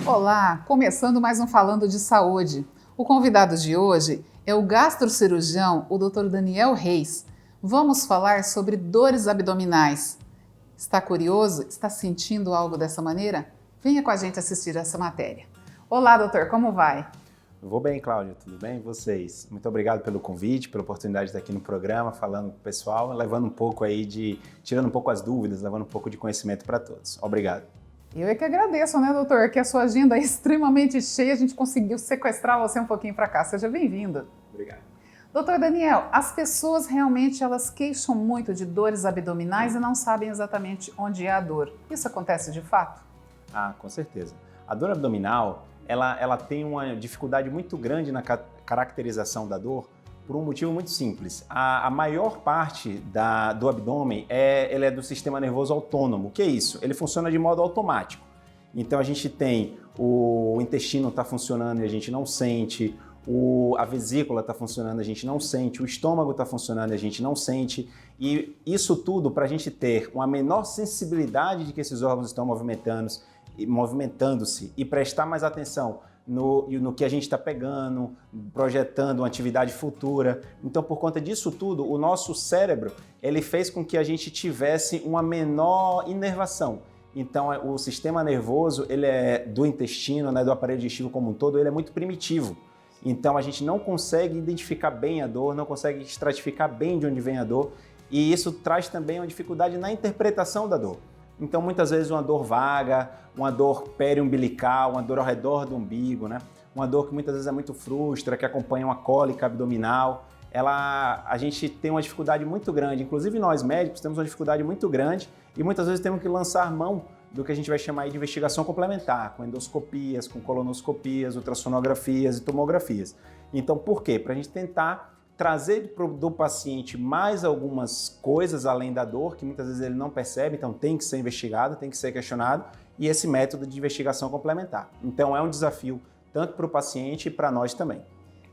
Olá, começando mais um Falando de Saúde. O convidado de hoje é o gastrocirurgião, o Dr. Daniel Reis. Vamos falar sobre dores abdominais. Está curioso? Está sentindo algo dessa maneira? Venha com a gente assistir essa matéria. Olá, doutor, como vai? Vou bem, Cláudia, tudo bem? E vocês? Muito obrigado pelo convite, pela oportunidade de estar aqui no programa, falando com o pessoal, levando um pouco aí tirando um pouco as dúvidas, levando um pouco de conhecimento para todos. Obrigado. Eu é que agradeço, né, doutor? Que a sua agenda é extremamente cheia, a gente conseguiu sequestrar você um pouquinho para cá. Seja bem-vindo. Obrigado. Doutor Daniel, as pessoas realmente elas queixam muito de dores abdominais e não sabem exatamente onde é a dor. Isso acontece de fato? Ah, com certeza. A dor abdominal, ela tem uma dificuldade muito grande na caracterização da dor por um motivo muito simples. A maior parte do abdômen ele é do sistema nervoso autônomo. O que é isso? Ele funciona de modo automático. Então a gente tem o intestino está funcionando e a gente não sente, a vesícula está funcionando, a gente não sente, o estômago está funcionando e a gente não sente. E isso tudo para a gente ter uma menor sensibilidade de que esses órgãos estão movimentando-se e prestar mais atenção no que a gente está pegando, projetando uma atividade futura. Então, por conta disso tudo, o nosso cérebro ele fez com que a gente tivesse uma menor inervação. Então, o sistema nervoso ele do intestino, né, do aparelho digestivo como um todo, ele é muito primitivo. Então, a gente não consegue identificar bem a dor, não consegue estratificar bem de onde vem a dor, e isso traz também uma dificuldade na interpretação da dor. Então, muitas vezes, uma dor vaga, uma dor periumbilical, uma dor ao redor do umbigo, né? Uma dor que muitas vezes é muito frustra, que acompanha uma cólica abdominal. A gente tem uma dificuldade muito grande, inclusive nós médicos temos uma dificuldade muito grande e muitas vezes temos que lançar mão do que a gente vai chamar aí de investigação complementar, com endoscopias, com colonoscopias, ultrassonografias e tomografias. Então, por quê? Para a gente tentar trazer do paciente mais algumas coisas além da dor, que muitas vezes ele não percebe, então tem que ser investigado, tem que ser questionado, e esse método de investigação complementar. Então é um desafio tanto para o paciente e para nós também.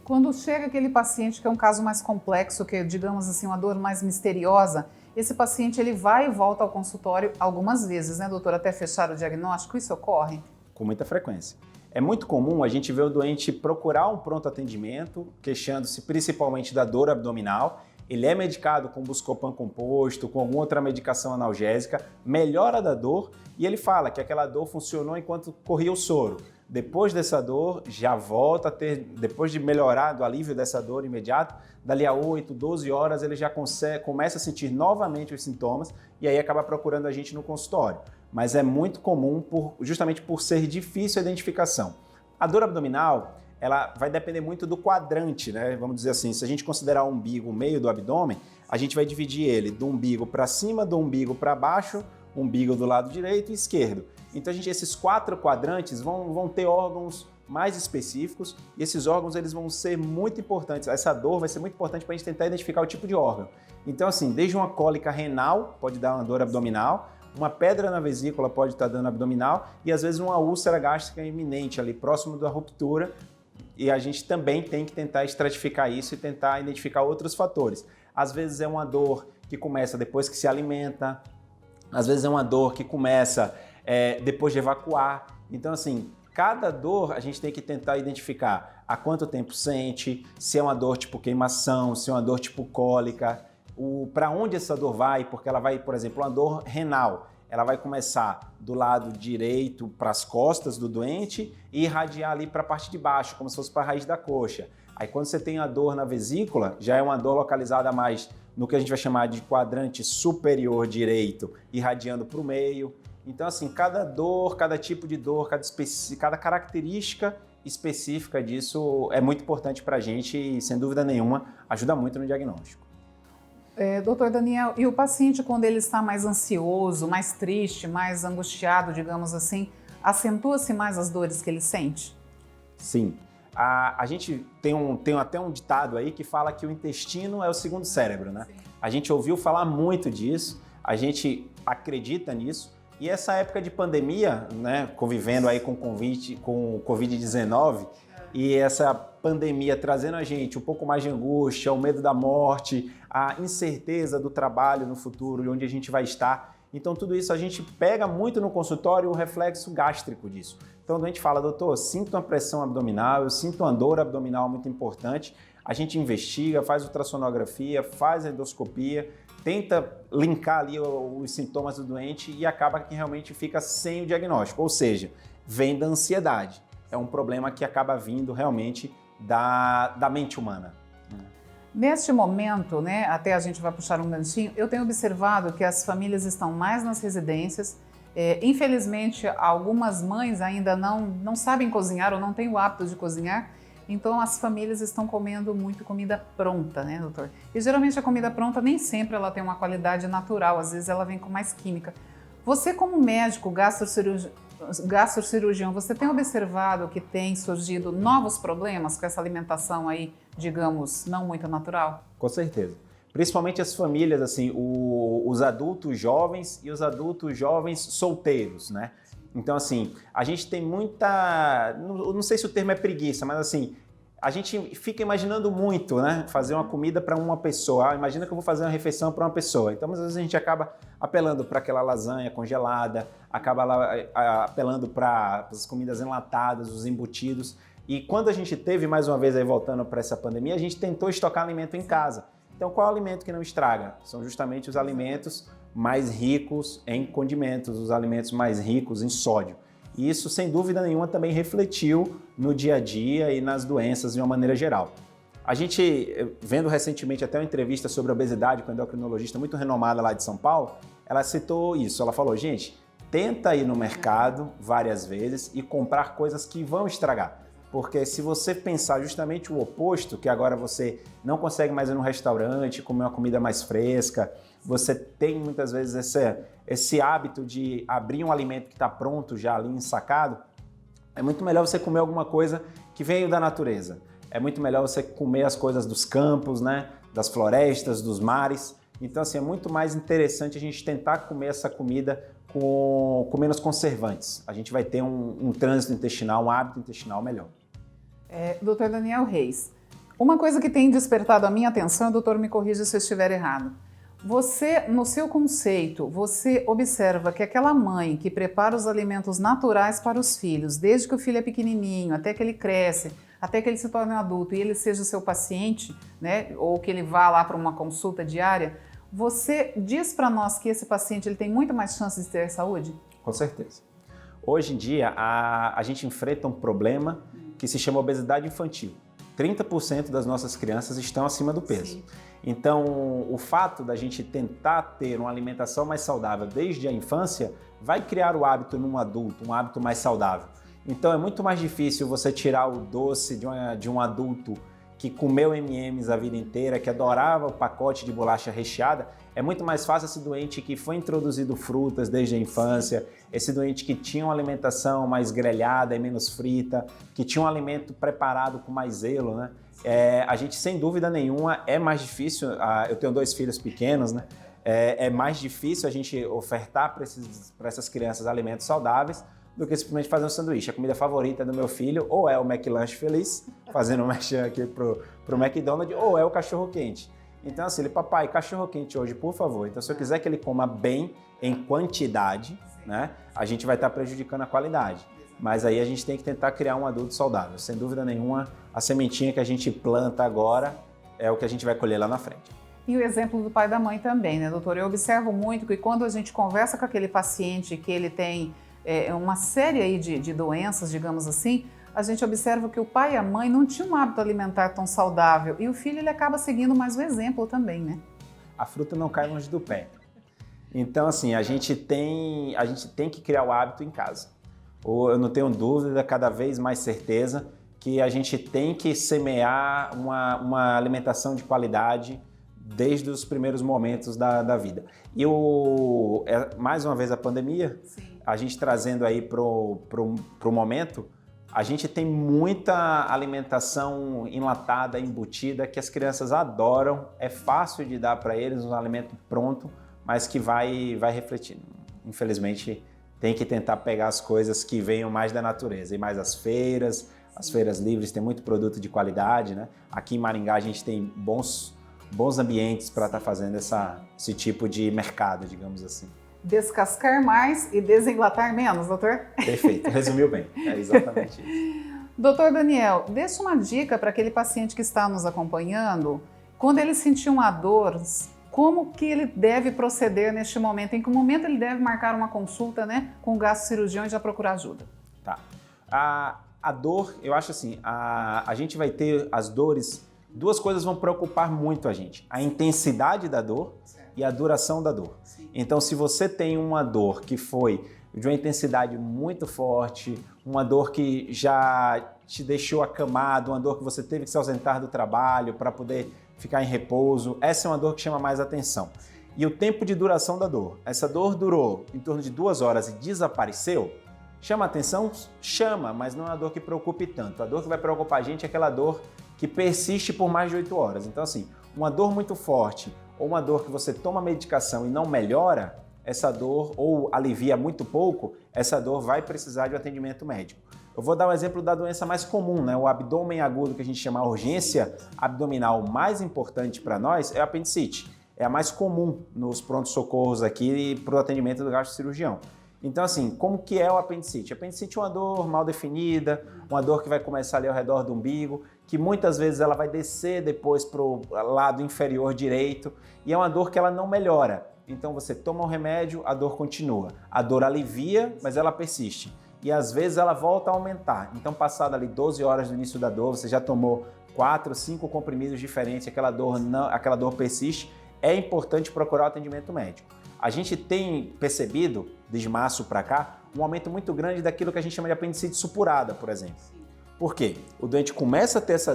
Quando chega aquele paciente que é um caso mais complexo, que é, digamos assim, uma dor mais misteriosa, esse paciente ele vai e volta ao consultório algumas vezes, né, doutor, até fechar o diagnóstico, isso ocorre? Com muita frequência. É muito comum a gente ver o doente procurar um pronto atendimento, queixando-se principalmente da dor abdominal. Ele é medicado com Buscopan composto, com alguma outra medicação analgésica, melhora da dor e ele fala que aquela dor funcionou enquanto corria o soro. Depois dessa dor, já volta a ter, depois de melhorar do alívio dessa dor imediato, dali a 8, 12 horas ele já começa a sentir novamente os sintomas e aí acaba procurando a gente no consultório. Mas é muito comum justamente por ser difícil a identificação. A dor abdominal, ela vai depender muito do quadrante, né? Vamos dizer assim, se a gente considerar o umbigo o meio do abdômen, a gente vai dividir ele do umbigo para cima, do umbigo para baixo, umbigo do lado direito e esquerdo. Então esses 4 quadrantes vão ter órgãos mais específicos e esses órgãos eles vão ser muito importantes. Essa dor vai ser muito importante para a gente tentar identificar o tipo de órgão. Então assim, desde uma cólica renal, pode dar uma dor abdominal, uma pedra na vesícula pode estar dando abdominal e às vezes uma úlcera gástrica iminente ali próximo da ruptura e a gente também tem que tentar estratificar isso e tentar identificar outros fatores. Às vezes é uma dor que começa depois que se alimenta, às vezes é uma dor que começa depois de evacuar. Então assim, cada dor a gente tem que tentar identificar há quanto tempo sente, se é uma dor tipo queimação, se é uma dor tipo cólica, para onde essa dor vai, porque ela vai, por exemplo, uma dor renal, ela vai começar do lado direito para as costas do doente e irradiar ali para a parte de baixo, como se fosse para a raiz da coxa. Aí quando você tem a dor na vesícula, já é uma dor localizada mais no que a gente vai chamar de quadrante superior direito, irradiando para o meio. Então assim, cada dor, cada tipo de dor, cada característica específica disso é muito importante para a gente e, sem dúvida nenhuma, ajuda muito no diagnóstico. Doutor Daniel, e o paciente quando ele está mais ansioso, mais triste, mais angustiado, digamos assim, acentua-se mais as dores que ele sente? Sim. A gente tem até um ditado aí que fala que o intestino é o segundo cérebro, né? Sim. A gente ouviu falar muito disso, a gente acredita nisso, e essa época de pandemia, né, convivendo aí com o Covid-19, e essa pandemia trazendo a gente um pouco mais de angústia, o medo da morte, a incerteza do trabalho no futuro e onde a gente vai estar. Então tudo isso a gente pega muito no consultório o reflexo gástrico disso. Então o doente fala, doutor, sinto uma pressão abdominal, eu sinto uma dor abdominal muito importante, a gente investiga, faz ultrassonografia, faz endoscopia, tenta linkar ali os sintomas do doente e acaba que realmente fica sem o diagnóstico, ou seja, vem da ansiedade. É um problema que acaba vindo realmente da mente humana. Neste momento, né, até a gente vai puxar um ganchinho, eu tenho observado que as famílias estão mais nas residências. Infelizmente, algumas mães ainda não sabem cozinhar ou não têm o hábito de cozinhar, então as famílias estão comendo muito comida pronta, né, doutor? E geralmente a comida pronta nem sempre ela tem uma qualidade natural, às vezes ela vem com mais química. Você como médico gastrocirurgião, você tem observado que tem surgido novos problemas com essa alimentação aí, digamos, não muito natural? Com certeza. Principalmente as famílias, assim, os adultos jovens e os adultos jovens solteiros, né? Então, assim, a gente tem muita... Não sei se o termo é preguiça, mas assim, a gente fica imaginando muito, né? Fazer uma comida para uma pessoa. Imagina que eu vou fazer uma refeição para uma pessoa. Então, às vezes a gente acaba apelando para aquela lasanha congelada, acaba apelando para as comidas enlatadas, os embutidos. E quando a gente teve, mais uma vez aí voltando para essa pandemia, a gente tentou estocar alimento em casa. Então, qual é o alimento que não estraga? São justamente os alimentos mais ricos em condimentos, os alimentos mais ricos em sódio. E isso, sem dúvida nenhuma, também refletiu no dia a dia e nas doenças de uma maneira geral. A gente, vendo recentemente até uma entrevista sobre obesidade com a endocrinologista muito renomada lá de São Paulo, ela citou isso, ela falou, gente, tenta ir no mercado várias vezes e comprar coisas que vão estragar. Porque se você pensar justamente o oposto, que agora você não consegue mais ir num restaurante, comer uma comida mais fresca, você tem muitas vezes esse hábito de abrir um alimento que está pronto já ali ensacado, é muito melhor você comer alguma coisa que veio da natureza. É muito melhor você comer as coisas dos campos, né? Das florestas, dos mares. Então, assim, é muito mais interessante a gente tentar comer essa comida com menos conservantes. A gente vai ter um trânsito intestinal, um hábito intestinal melhor. Dr. Daniel Reis, uma coisa que tem despertado a minha atenção, doutor, me corrija se eu estiver errado. Você, no seu conceito, você observa que aquela mãe que prepara os alimentos naturais para os filhos, desde que o filho é pequenininho, até que ele cresce, até que ele se torne um adulto e ele seja o seu paciente, né, ou que ele vá lá para uma consulta diária, você diz para nós que esse paciente ele tem muito mais chances de ter saúde? Com certeza. Hoje em dia, a gente enfrenta um problema que se chama obesidade infantil. 30% das nossas crianças estão acima do peso. Sim. Então, o fato da gente tentar ter uma alimentação mais saudável desde a infância vai criar o hábito num adulto, um hábito mais saudável. Então, é muito mais difícil você tirar o doce de um adulto que comeu M&M's a vida inteira, que adorava o pacote de bolacha recheada. É muito mais fácil esse doente que foi introduzido frutas desde a infância, esse doente que tinha uma alimentação mais grelhada e menos frita, que tinha um alimento preparado com mais zelo, né? A gente, sem dúvida nenhuma, é mais difícil, eu tenho 2 filhos pequenos, né? É mais difícil a gente ofertar para essas crianças alimentos saudáveis do que simplesmente fazer um sanduíche. A comida favorita do meu filho ou é o McLanche Feliz, fazendo um merchan aqui pro McDonald's, ou é o cachorro-quente. Então, assim, papai, cachorro-quente hoje, por favor. Então, se eu quiser que ele coma bem, em quantidade, né, a gente vai estar prejudicando a qualidade. Mas aí a gente tem que tentar criar um adulto saudável. Sem dúvida nenhuma, a sementinha que a gente planta agora é o que a gente vai colher lá na frente. E o exemplo do pai e da mãe também, né, doutor? Eu observo muito que quando a gente conversa com aquele paciente que ele tem uma série aí de doenças, digamos assim, a gente observa que o pai e a mãe não tinham um hábito alimentar tão saudável e o filho ele acaba seguindo mais o exemplo também, né? A fruta não cai longe do pé. Então, assim, a gente tem que criar o hábito em casa. Eu não tenho dúvida, cada vez mais certeza, que a gente tem que semear uma alimentação de qualidade desde os primeiros momentos da vida. E mais uma vez a pandemia, sim, a gente trazendo aí pro momento, a gente tem muita alimentação enlatada, embutida, que as crianças adoram, é fácil de dar para eles um alimento pronto, mas que vai refletir. Infelizmente, tem que tentar pegar as coisas que venham mais da natureza, e mais as feiras livres, tem muito produto de qualidade, né? Aqui em Maringá a gente tem bons ambientes para estar fazendo esse tipo de mercado, digamos assim. descascar mais e desenlatar menos, doutor? Perfeito, resumiu bem. É exatamente isso. Doutor Daniel, deixa uma dica para aquele paciente que está nos acompanhando. Quando ele sentir uma dor, como que ele deve proceder neste momento? Em que momento ele deve marcar uma consulta, né, com o gastrocirurgião e já procurar ajuda? Tá. A dor, eu acho assim, a gente vai ter as dores, duas coisas vão preocupar muito a gente. A intensidade da dor e a duração da dor. Sim. Então, se você tem uma dor que foi de uma intensidade muito forte, uma dor que já te deixou acamado, uma dor que você teve que se ausentar do trabalho para poder ficar em repouso, essa é uma dor que chama mais atenção. E o tempo de duração da dor. Essa dor durou em torno de 2 horas e desapareceu. Chama atenção? Chama, mas não é uma dor que preocupe tanto. A dor que vai preocupar a gente é aquela dor que persiste por mais de 8 horas. Então, assim, uma dor muito forte ou uma dor que você toma medicação e não melhora, essa dor, ou alivia muito pouco, essa dor vai precisar de um atendimento médico. Eu vou dar um exemplo da doença mais comum, né? O abdômen agudo, que a gente chama a urgência abdominal mais importante para nós é a apendicite. É a mais comum nos prontos-socorros aqui para o atendimento do gastrocirurgião. Então, assim, como que é o apendicite? A apendicite é uma dor mal definida, uma dor que vai começar ali ao redor do umbigo, que muitas vezes ela vai descer depois para o lado inferior direito, e é uma dor que ela não melhora. Então, você toma um remédio, a dor continua. A dor alivia, mas ela persiste. E às vezes ela volta a aumentar. Então, passado ali 12 horas do início da dor, você já tomou 4, 5 comprimidos diferentes, aquela dor persiste, é importante procurar o atendimento médico. A gente tem percebido, de março para cá, um aumento muito grande daquilo que a gente chama de apendicite supurada, por exemplo. Por quê? O doente começa a ter essa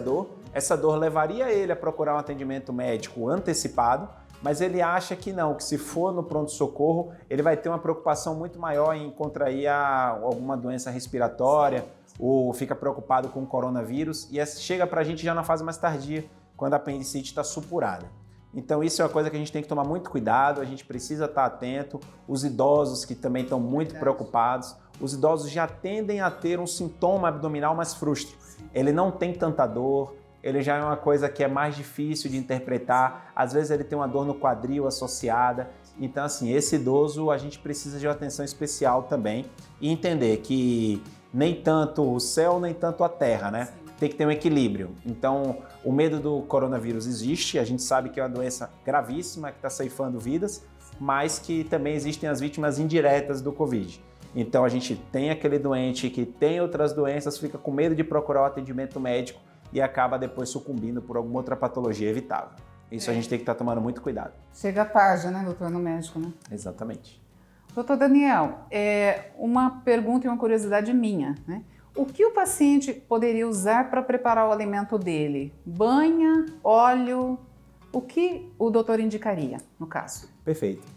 dor levaria ele a procurar um atendimento médico antecipado, mas ele acha que não, que se for no pronto-socorro, ele vai ter uma preocupação muito maior em contrair alguma doença respiratória, ou fica preocupado com o coronavírus, e chega para a gente já na fase mais tardia, quando a apendicite está supurada. Então isso é uma coisa que a gente tem que tomar muito cuidado, a gente precisa estar atento, os idosos que também estão muito preocupados, os idosos já tendem a ter um sintoma abdominal mais frustro, ele não tem tanta dor, ele já é uma coisa que é mais difícil de interpretar, às vezes ele tem uma dor no quadril associada, então assim, esse idoso a gente precisa de uma atenção especial também e entender que nem tanto o céu, nem tanto a terra, né? Tem que ter um equilíbrio. Então, o medo do coronavírus existe, a gente sabe que é uma doença gravíssima que está ceifando vidas, mas que também existem as vítimas indiretas do Covid. Então, a gente tem aquele doente que tem outras doenças, fica com medo de procurar o atendimento médico e acaba depois sucumbindo por alguma outra patologia evitável. Isso a gente tem que estar tomando muito cuidado. Chega tarde, né, doutor, no médico, né? Exatamente. Doutor Daniel, uma pergunta e uma curiosidade minha, né? O que o paciente poderia usar para preparar o alimento dele? Banha, óleo? O que o doutor indicaria, no caso? Perfeito.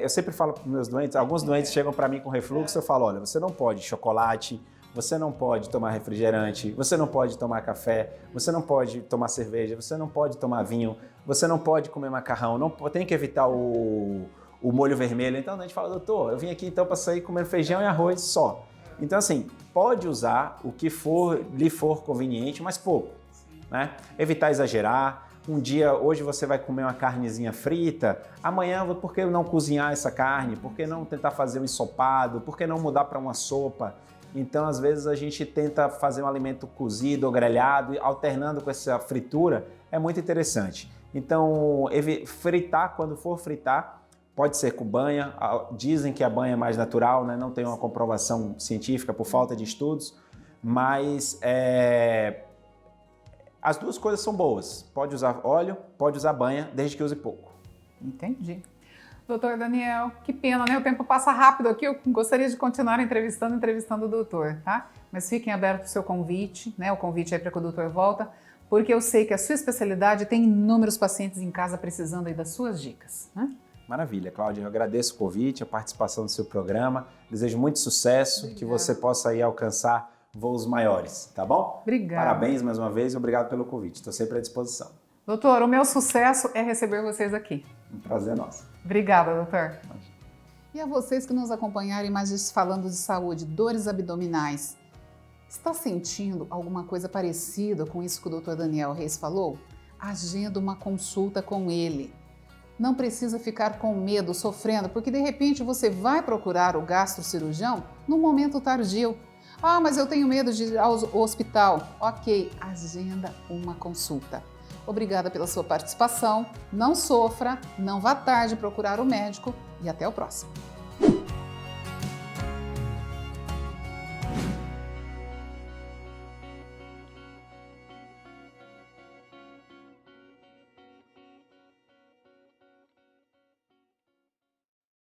Eu sempre falo para os meus doentes, alguns doentes chegam para mim com refluxo, eu falo, olha, você não pode chocolate, você não pode tomar refrigerante, você não pode tomar café, você não pode tomar cerveja, você não pode tomar vinho, você não pode comer macarrão, tem que evitar o molho vermelho. Então a gente fala, doutor, eu vim aqui então para sair comendo feijão e arroz só. Então assim, pode usar o que lhe for conveniente, mas pouco, né? Evitar exagerar. Hoje você vai comer uma carnezinha frita, amanhã por que não cozinhar essa carne? Por que não tentar fazer um ensopado? Por que não mudar para uma sopa? Então, às vezes, a gente tenta fazer um alimento cozido ou grelhado, alternando com essa fritura, é muito interessante. Então, fritar, quando for fritar, pode ser com banha. Dizem que a banha é mais natural, né? Não tem uma comprovação científica por falta de estudos, mas as duas coisas são boas. Pode usar óleo, pode usar banha, desde que use pouco. Entendi. Doutor Daniel, que pena, né? O tempo passa rápido aqui, eu gostaria de continuar entrevistando o doutor, tá? Mas fiquem abertos o seu convite, né? O convite aí para que o doutor volta, porque eu sei que a sua especialidade tem inúmeros pacientes em casa precisando aí das suas dicas, né? Maravilha, Cláudia, eu agradeço o convite, a participação do seu programa, desejo muito sucesso, obrigada. Que você possa aí alcançar voos maiores, tá bom? Obrigada. Parabéns mais uma vez e obrigado pelo convite, estou sempre à disposição. Doutor, o meu sucesso é receber vocês aqui. Um prazer nosso. Obrigada, doutor. E a vocês que nos acompanharam em mais vezes falando de saúde, dores abdominais, está sentindo alguma coisa parecida com isso que o Dr. Daniel Reis falou? Agenda uma consulta com ele. Não precisa ficar com medo, sofrendo, porque de repente você vai procurar o gastrocirurgião no momento tardio. Ah, mas eu tenho medo de ir ao hospital. Ok, agenda uma consulta. Obrigada pela sua participação. Não sofra, não vá tarde procurar o médico e até o próximo.